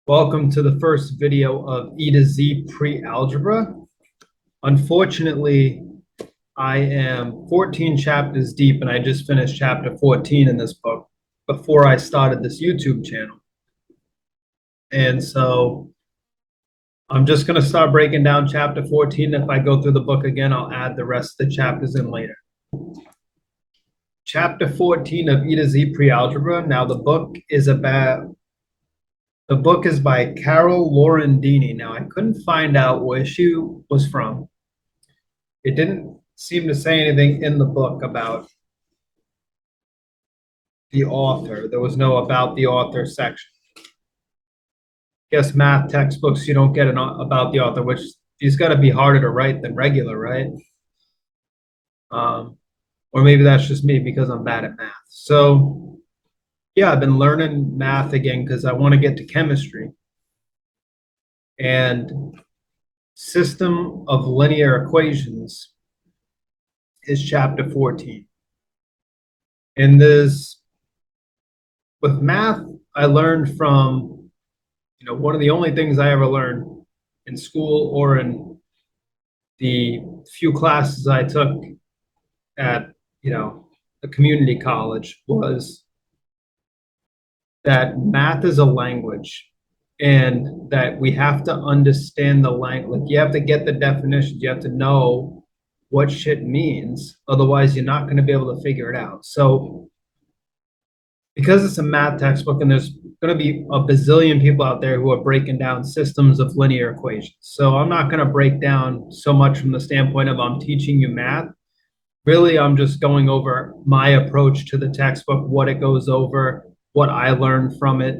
Welcome to the first video of E to Z Pre-Algebra. Unfortunately, I am 14 chapters deep and I just finished chapter 14 in this book before I started this YouTube channel. And so I'm just going to start breaking down chapter 14. If I go through the book again, I'll add the rest of the chapters in later. Chapter 14 of E to Z Pre-Algebra. Now the book is by Caryl Lorandini. Now, I couldn't find out where she was from. It didn't seem to say anything in the book about the author. There was no about the author section. I guess math textbooks, you don't get an about the author, which has got to be harder to write than regular, right? Or maybe that's just me because I'm bad at math. So yeah, I've been learning math again because I want to get to chemistry. And system of linear equations is chapter 14. And with math, I learned from, one of the only things I ever learned in school or in the few classes I took at, a community college was that math is a language and that we have to understand the language. You have to get the definitions. You have to know what shit means. Otherwise, you're not going to be able to figure it out. So because it's a math textbook and there's going to be a bazillion people out there who are breaking down systems of linear equations. So I'm not going to break down so much from the standpoint of I'm teaching you math. Really, I'm just going over my approach to the textbook, what it goes over, what I learned from it,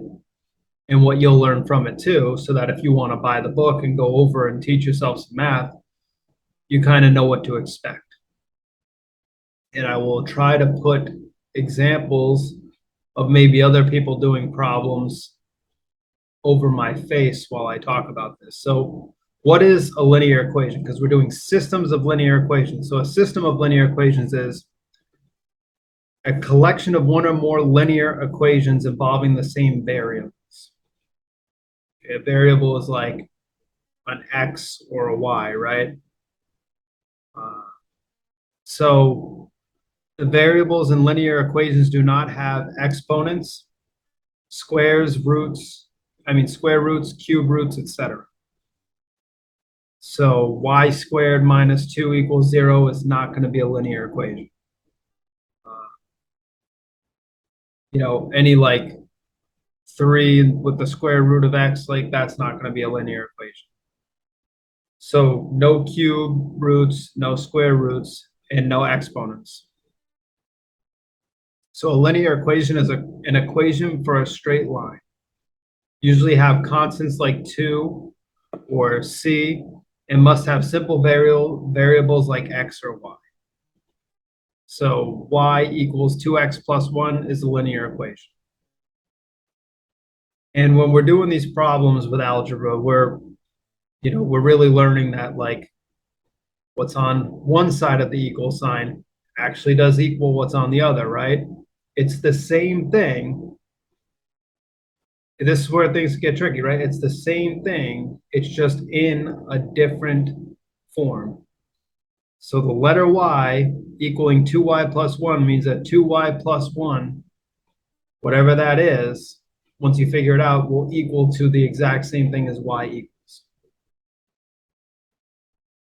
and what you'll learn from it too, so that if you want to buy the book and go over and teach yourself some math, you kind of know what to expect. And I will try to put examples of maybe other people doing problems over my face while I talk about this. So what is a linear equation? Because we're doing systems of linear equations. So a system of linear equations is a collection of one or more linear equations involving the same variables. A variable is like an x or a y, right? So the variables in linear equations do not have exponents, square roots, cube roots, etc. So y squared minus 2 equals 0 is not going to be a linear equation. Any like 3 with the square root of x, like that's not going to be a linear equation. So no cube roots, no square roots, and no exponents. So a linear equation is an equation for a straight line. Usually have constants like 2 or c, and must have simple variables like x or y. So y equals 2x plus 1 is a linear equation. And when we're doing these problems with algebra, we're really learning that like what's on one side of the equal sign actually does equal what's on the other, right? It's the same thing. This is where things get tricky, right? It's the same thing. It's just in a different form. So the letter y equaling 2y plus 1 means that 2y plus 1, whatever that is, once you figure it out, will equal to the exact same thing as y equals.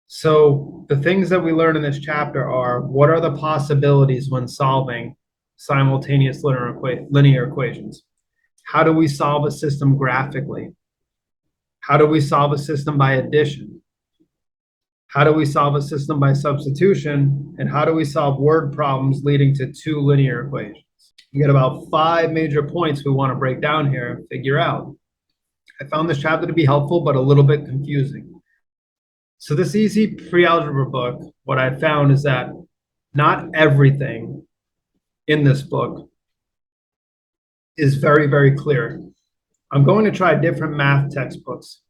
So the things that we learn in this chapter are, what are the possibilities when solving simultaneous linear equations? How do we solve a system graphically? How do we solve a system by addition? How do we solve a system by substitution? And how do we solve word problems leading to 2 linear equations? We got about 5 major points we want to break down here and figure out. I found this chapter to be helpful, but a little bit confusing. So this easy pre-algebra book, what I found is that not everything in this book is very, very clear. I'm going to try different math textbooks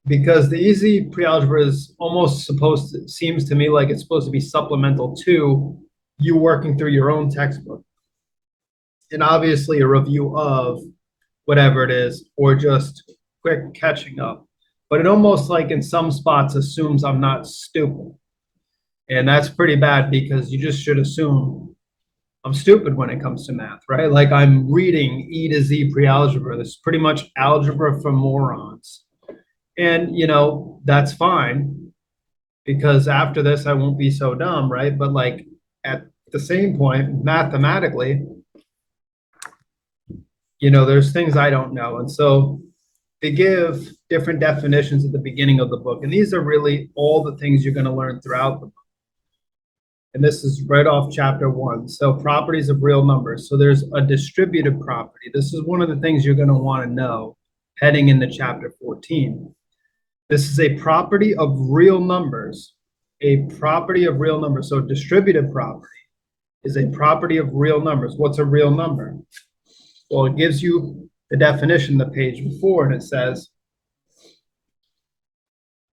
because the easy pre-algebra is almost seems to me like it's supposed to be supplemental to you working through your own textbook. And obviously a review of whatever it is, or just quick catching up. But it almost like in some spots assumes I'm not stupid. And that's pretty bad because you just should assume I'm stupid when it comes to math, right? Like I'm reading E to Z pre-algebra. This is pretty much algebra for morons. And, you know, that's fine because after this, I won't be so dumb, right? But like at the same point, mathematically, you know, there's things I don't know. And so they give different definitions at the beginning of the book. And these are really all the things you're going to learn throughout the book. And this is right off chapter 1. So properties of real numbers. So there's a distributive property. This is one of the things you're going to want to know heading into chapter 14. This is a property of real numbers. A property of real numbers. So distributive property is a property of real numbers. What's a real number? Well, it gives you the definition the page before, and it says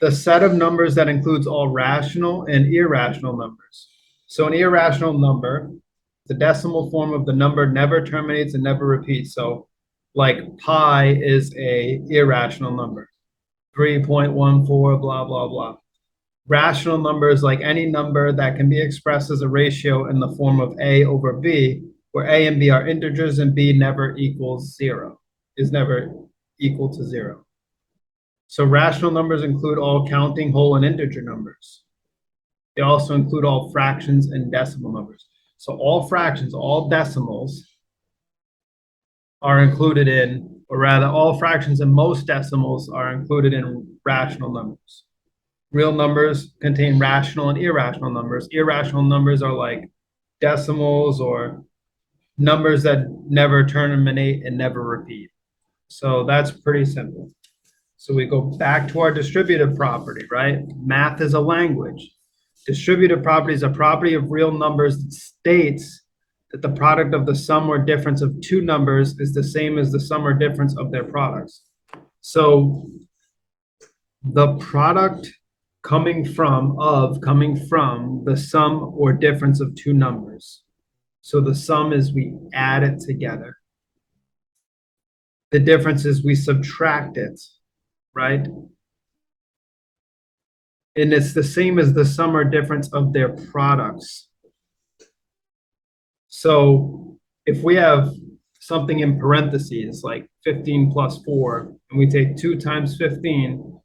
the set of numbers that includes all rational and irrational numbers. So an irrational number, the decimal form of the number never terminates and never repeats. So like pi is a irrational number, 3.14, blah, blah, blah. Rational numbers, like any number that can be expressed as a ratio in the form of a over b, where a and b are integers and b never equals 0, is never equal to 0. So rational numbers include all counting, whole, and integer numbers. They also include all fractions and decimal numbers. So all fractions, all decimals are included in, or rather all fractions and most decimals are included in rational numbers. Real numbers contain rational and irrational numbers. Irrational numbers are like decimals or numbers that never terminate and never repeat. So that's pretty simple. So we go back to our distributive property, right? Math is a language. Distributive property is a property of real numbers that states that the product of the sum or difference of two numbers is the same as the sum or difference of their products. So the product coming from the sum or difference of two numbers. So the sum is we add it together. The difference is we subtract it, right? And it's the same as the sum or difference of their products. So if we have something in parentheses, like 15 plus 4, and we take 2 times 15,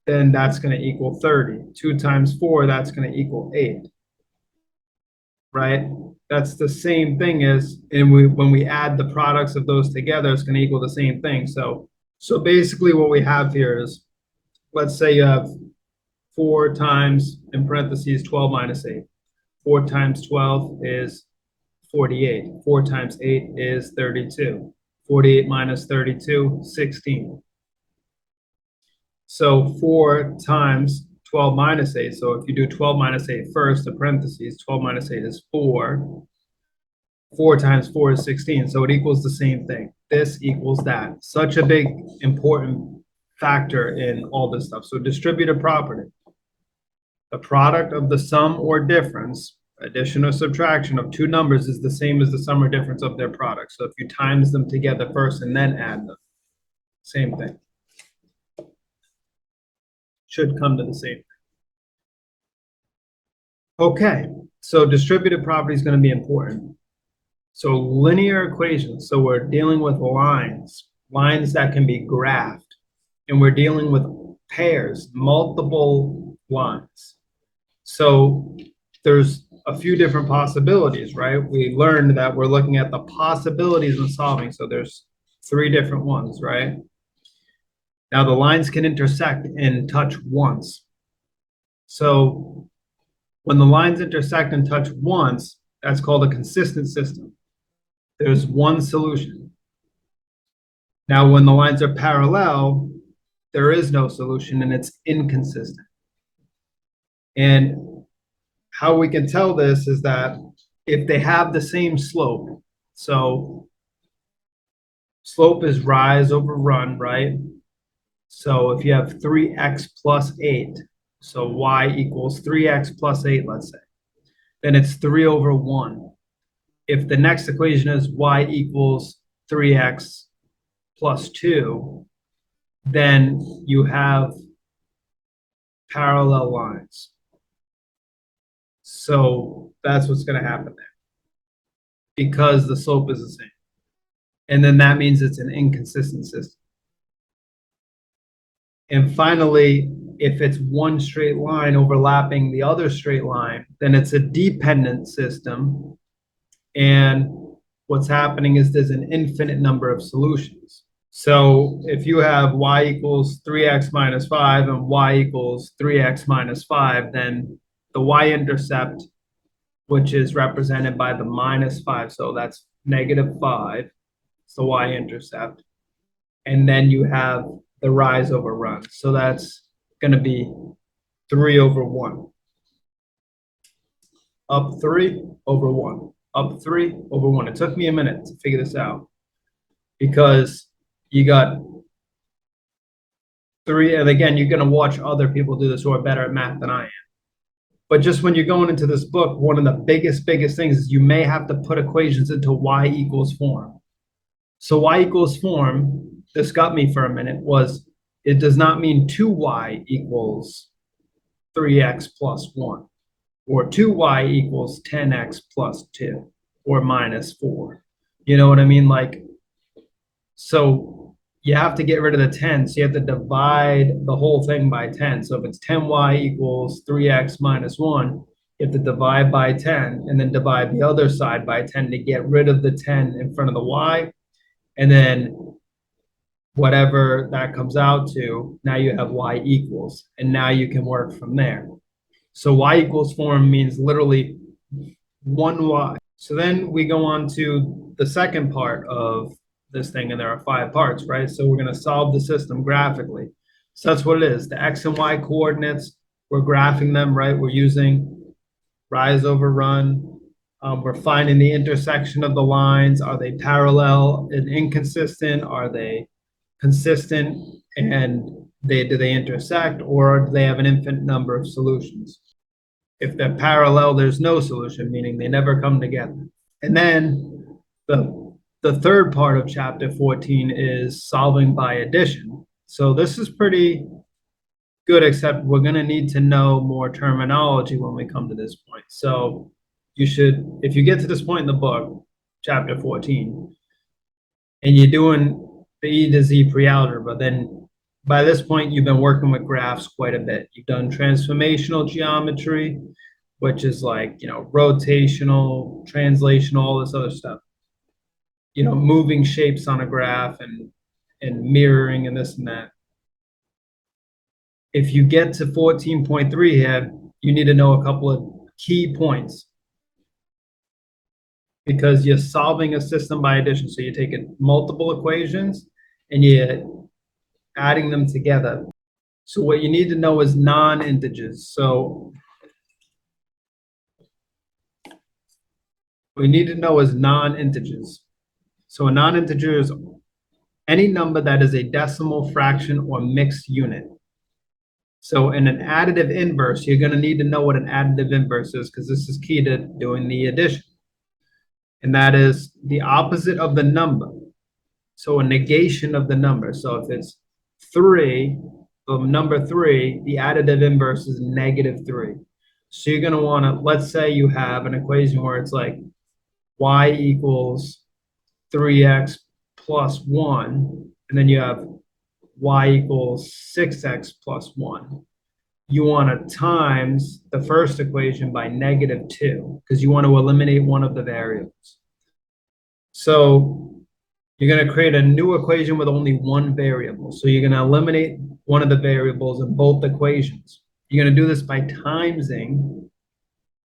then that's going to equal 30. 2 times 4, that's going to equal 8. Right? That's the same thing as, and when we add the products of those together, it's going to equal the same thing. So basically what we have here is, let's say you have 4 times, in parentheses, 12 minus 8. 4 times 12 is 48. 4 times 8 is 32. 48 minus 32, 16. So 4 times 12 minus 8. So if you do 12 minus 8 first, the parentheses, 12 minus 8 is 4. 4 times 4 is 16. So it equals the same thing. This equals that. Such a big, important factor in all this stuff. So distributive property. The product of the sum or difference, addition or subtraction of two numbers is the same as the sum or difference of their product. So if you times them together first and then add them, same thing. Should come to the same thing. Okay, so distributive property is going to be important. So linear equations, so we're dealing with lines that can be graphed, and we're dealing with pairs, multiple lines. So there's a few different possibilities, right? We learned that we're looking at the possibilities in solving, so there's 3 different ones, right? Now the lines can intersect and touch once. So when the lines intersect and touch once, that's called a consistent system. There's one solution. Now when the lines are parallel, there is no solution and it's inconsistent. And how we can tell this is that if they have the same slope, so slope is rise over run, right? So if you have 3x plus 8, so y equals 3x plus 8, let's say, then it's 3 over 1. If the next equation is y equals 3x plus 2, then you have parallel lines. So that's what's going to happen there because the slope is the same. And then that means it's an inconsistent system. And finally, if it's one straight line overlapping the other straight line, then it's a dependent system. And what's happening is there's an infinite number of solutions. So if you have y equals 3x minus 5 and y equals 3x minus 5, then the y-intercept, which is represented by the minus 5, so that's -5, it's the y-intercept. And then you have the rise over run. So that's going to be 3 over 1. Up 3 over 1. Up 3 over 1. It took me a minute to figure this out because you got 3, and again, you're going to watch other people do this who are better at math than I am. But just when you're going into this book, one of the biggest things is you may have to put equations into y equals form. So y equals form, this got me for a minute, was it does not mean 2y equals 3x plus 1, or 2y equals 10x plus 2, or minus 4. You know what I mean? Like, so you have to get rid of the 10, so you have to divide the whole thing by 10. So if it's 10y equals 3x minus 1, you have to divide by 10 and then divide the other side by 10 to get rid of the 10 in front of the y. And then whatever that comes out to, now you have y equals, and now you can work from there. So y equals form means literally 1y. So then we go on to the second part of this thing, and there are 5 parts, right? So we're going to solve the system graphically. So that's what it is. The x and y coordinates, we're graphing them, right? We're using rise over run. We're finding the intersection of the lines. Are they parallel and inconsistent? Are they consistent and do they intersect, or do they have an infinite number of solutions? If they're parallel, there's no solution, meaning they never come together. And then the third part of chapter 14 is solving by addition. So this is pretty good, except we're going to need to know more terminology when we come to this point. So you should, if you get to this point in the book, chapter 14, and you're doing the E to Z pre-algebra, then by this point, you've been working with graphs quite a bit. You've done transformational geometry, which is like, rotational, translational, all this other stuff. Moving shapes on a graph and mirroring and this and that. If you get to 14.3 here, you need to know a couple of key points because you're solving a system by addition. So you're taking multiple equations and you're adding them together. So what you need to know is non-integers. So what we need to know is non-integers. So a non-integer is any number that is a decimal fraction or mixed unit. So in an additive inverse, you're going to need to know what an additive inverse is because this is key to doing the addition. And that is the opposite of the number. So a negation of the number. So if it's 3, number 3, the additive inverse is -3. So you're going to want to, let's say you have an equation where it's like y equals 3x plus 1, and then you have y equals 6x plus 1. You want to times the first equation by -2 because you want to eliminate one of the variables. So you're going to create a new equation with only one variable. So you're going to eliminate one of the variables in both equations. You're going to do this by timesing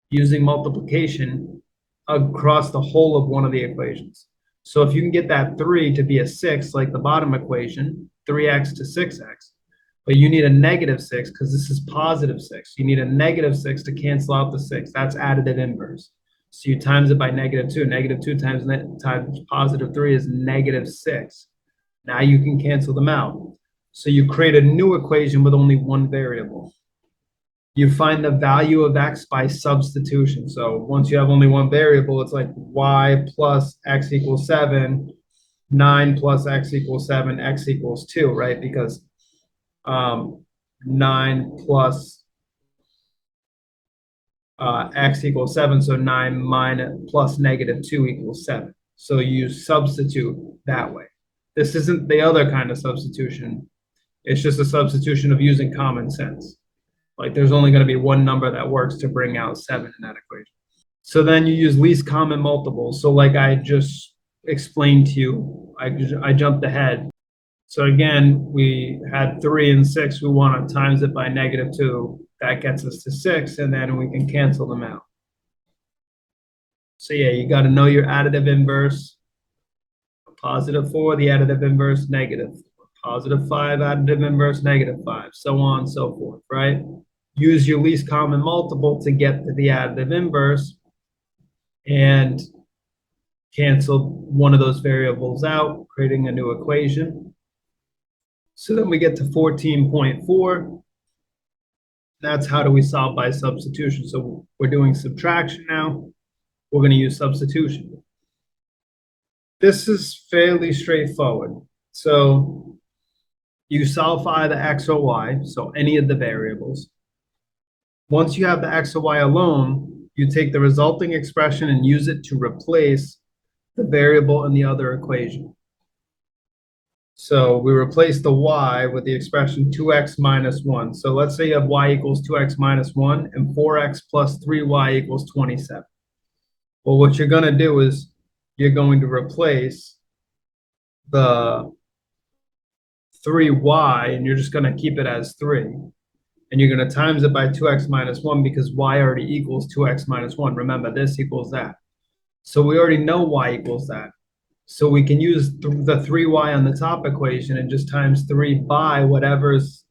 using multiplication across the whole of one of the equations. So if you can get that 3 to be a 6, like the bottom equation, 3x to 6x, but you need a -6 because this is +6. You need a -6 to cancel out the 6. That's additive inverse. So you times it by -2. -2 times +3 is -6. Now you can cancel them out. So you create a new equation with only one variable. You find the value of x by substitution. So once you have only one variable, it's like y plus x equals 7 9 plus x equals 7, x equals 2, right? Because 9 plus x equals 7, so 9 minus plus negative 2 equals 7. So you substitute that way. This isn't the other kind of substitution. It's just a substitution of using common sense. Like there's only going to be one number that works to bring out 7 in that equation. So then you use least common multiples. So like I just explained to you, I jumped ahead. So again, we had 3 and 6. We want to times it by negative 2. That gets us to 6, and then we can cancel them out. So yeah, you got to know your additive inverse. Positive 4, the additive inverse, negative. Positive 5, additive inverse, negative 5, so on and so forth, right? Use your least common multiple to get to the additive inverse and cancel one of those variables out, creating a new equation. So then we get to 14.4. That's how do we solve by substitution. So we're doing subtraction now. We're going to use substitution. This is fairly straightforward. So you solve for either x or y, so any of the variables. Once you have the x or y alone, you take the resulting expression and use it to replace the variable in the other equation. So we replace the y with the expression 2x minus 1. So let's say you have y equals 2x minus 1 and 4x plus 3y equals 27. Well, what you're going to do is you're going to replace the 3y, and you're just going to keep it as 3. And you're going to times it by 2x minus 1 because y already equals 2x minus 1. Remember, this equals that. So we already know y equals that. So we can use the 3y on the top equation and just times 3 by whatever's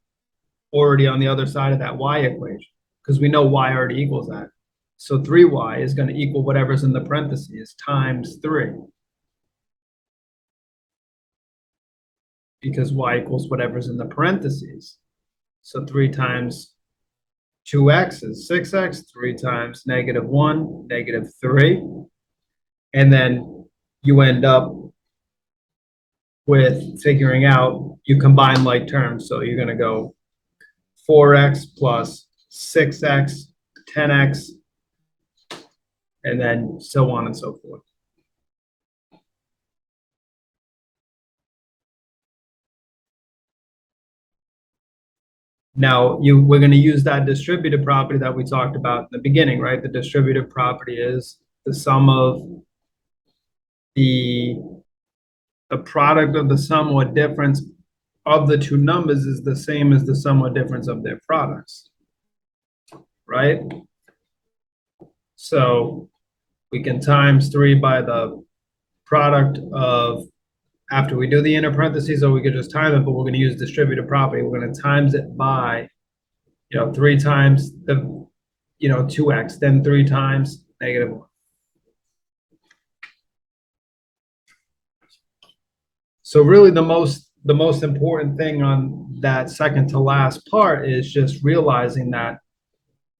already on the other side of that y equation, because we know y already equals that. So 3y is going to equal whatever's in the parentheses times 3. Because y equals whatever's in the parentheses. So 3 times 2x is 6x, 3 times negative 1, negative 3. And then you end up with figuring out, you combine like terms. So you're going to go 4x plus 6x, 10x, and then so on and so forth. Now, we're going to use that distributive property that we talked about in the beginning, right? The distributive property is the sum of the product of the sum or difference of the two numbers is the same as the sum or difference of their products, right? So we can times 3 by the product of, after we do the inner parentheses, or we could just time it, but we're going to use distributive property. We're going to times it by, 3 times the, 2x, then 3 times negative 1. So really the most important thing on that second to last part is just realizing that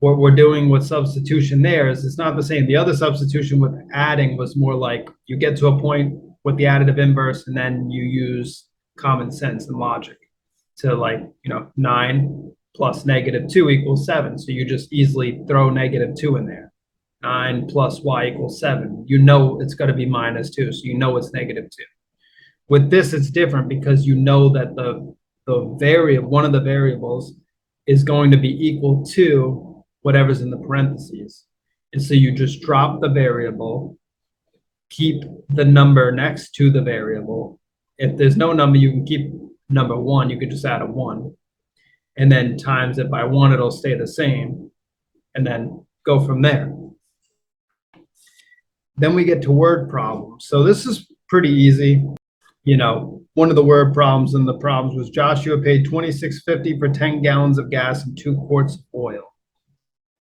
what we're doing with substitution there is it's not the same. The other substitution with adding was more like you get to a point with the additive inverse and then you use common sense and logic to 9 plus negative 2 equals 7. So you just easily throw negative 2 in there. 9 plus y equals 7. You know it's going to be minus 2, so you know it's negative 2. With this, it's different because you know that the variable, one of the variables is going to be equal to whatever's in the parentheses. And so you just drop the variable, keep the number next to the variable. If there's no number, you can keep number 1. You could just add a 1. And then times it by 1, it'll stay the same. And then go from there. Then we get to word problems. So this is pretty easy. One of the word problems in the problems was Joshua paid $26.50 for 10 gallons of gas and 2 quarts of oil.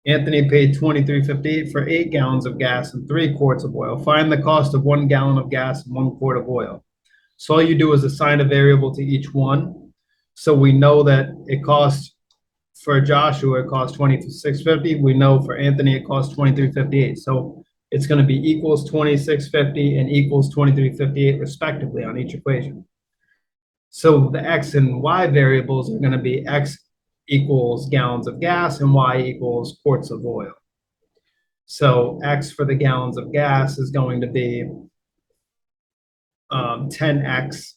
Anthony paid $23.58 for 8 gallons of gas and 3 quarts of oil. Find the cost of 1 gallon of gas and 1 quart of oil. So all you do is assign a variable to each one. So we know that it costs, for Joshua, it costs $26.50. We know for Anthony, it costs $23.58. So it's going to be equals 2650 and equals 2358 respectively on each equation. So the X and Y variables are going to be X equals gallons of gas and Y equals quarts of oil. So X for the gallons of gas is going to be 10X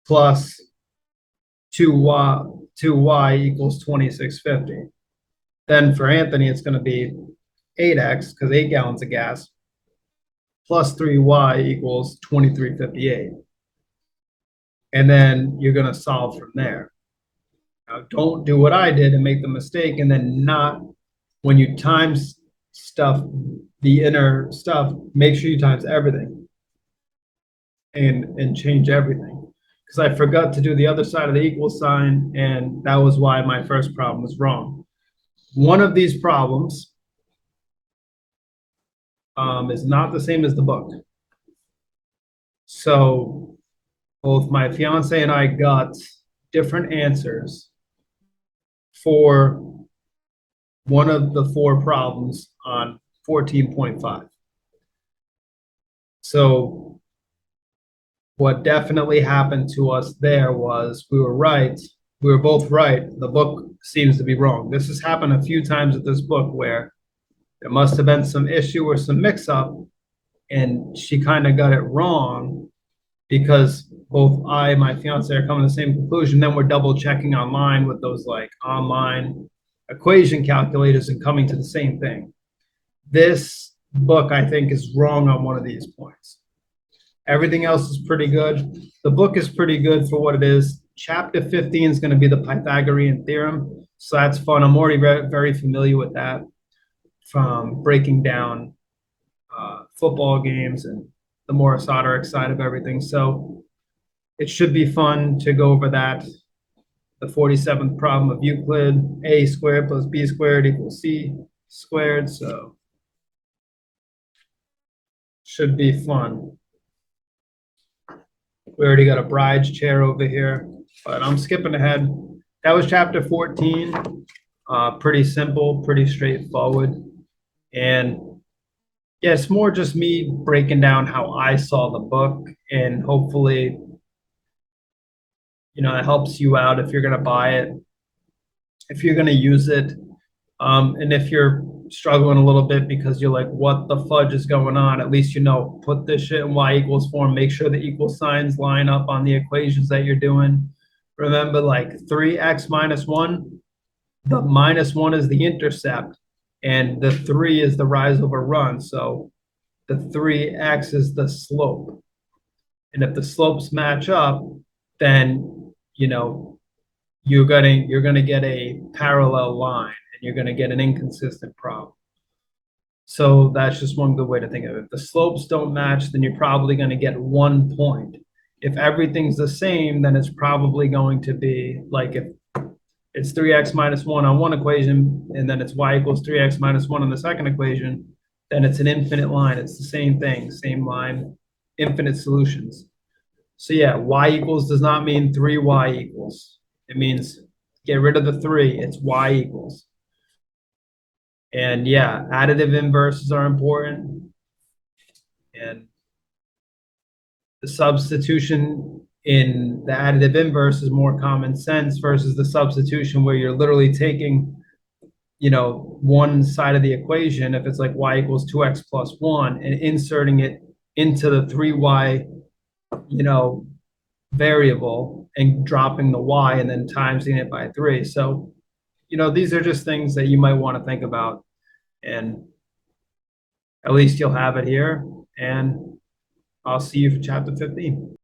plus 2Y equals 2650. Then for Anthony, it's going to be 8X, because 8 gallons of gas, plus 3Y equals 2358. And then you're going to solve from there. Now, don't do what I did and make the mistake, and then not, when you times stuff, the inner stuff, make sure you times everything and change everything. Because I forgot to do the other side of the equal sign, and that was why my first problem was wrong. One of these problems is not the same as the book. So both my fiance and I got different answers for one of the 4 problems on 14.5. So what definitely happened to us there was we were right. We were both right. The book seems to be wrong. This has happened a few times with this book where there must have been some issue or some mix-up, and she kind of got it wrong because both I and my fiance are coming to the same conclusion. Then we're double checking online with those like online equation calculators and coming to the same thing. This book, I think, is wrong on one of these points. Everything else is pretty good. The book is pretty good for what it is. Chapter 15 is going to be the Pythagorean theorem. So that's fun. I'm already very familiar with that from breaking down football games and the more esoteric side of everything. So it should be fun to go over that. The 47th problem of Euclid, a squared plus b squared equals c squared. So should be fun. We already got a bride's chair over here, but I'm skipping ahead. That was chapter 14. Pretty simple, pretty straightforward. And yeah, it's more just me breaking down how I saw the book, and hopefully, you know, it helps you out if you're going to buy it, if you're going to use it. And if you're struggling a little bit because you're like, what the fudge is going on? At least you know, put this shit in y equals form. Make sure the equal signs line up on the equations that you're doing. Remember, like 3x minus 1, the minus 1 is the intercept, and the 3 is the rise over run. So the 3x is the slope. And if the slopes match up, then, you know, you're gonna get a parallel line, and you're gonna get an inconsistent problem. So that's just one good way to think of it. If the slopes don't match, then you're probably gonna get 1 point. If everything's the same, then it's probably going to be like if it's 3x minus 1 on one equation, and then it's y equals 3x minus 1 on the second equation, then it's an infinite line. It's the same thing, same line, infinite solutions. So yeah, y equals does not mean 3y equals. It means get rid of the 3, it's y equals. And yeah, additive inverses are important. And the substitution in the additive inverse is more common sense versus the substitution where you're literally taking, you know, one side of the equation, if it's like y equals 2x plus 1, and inserting it into the 3y, you know, variable and dropping the y and then timesing it by 3. So, you know, these are just things that you might want to think about, and at least you'll have it here, and I'll see you for chapter 15.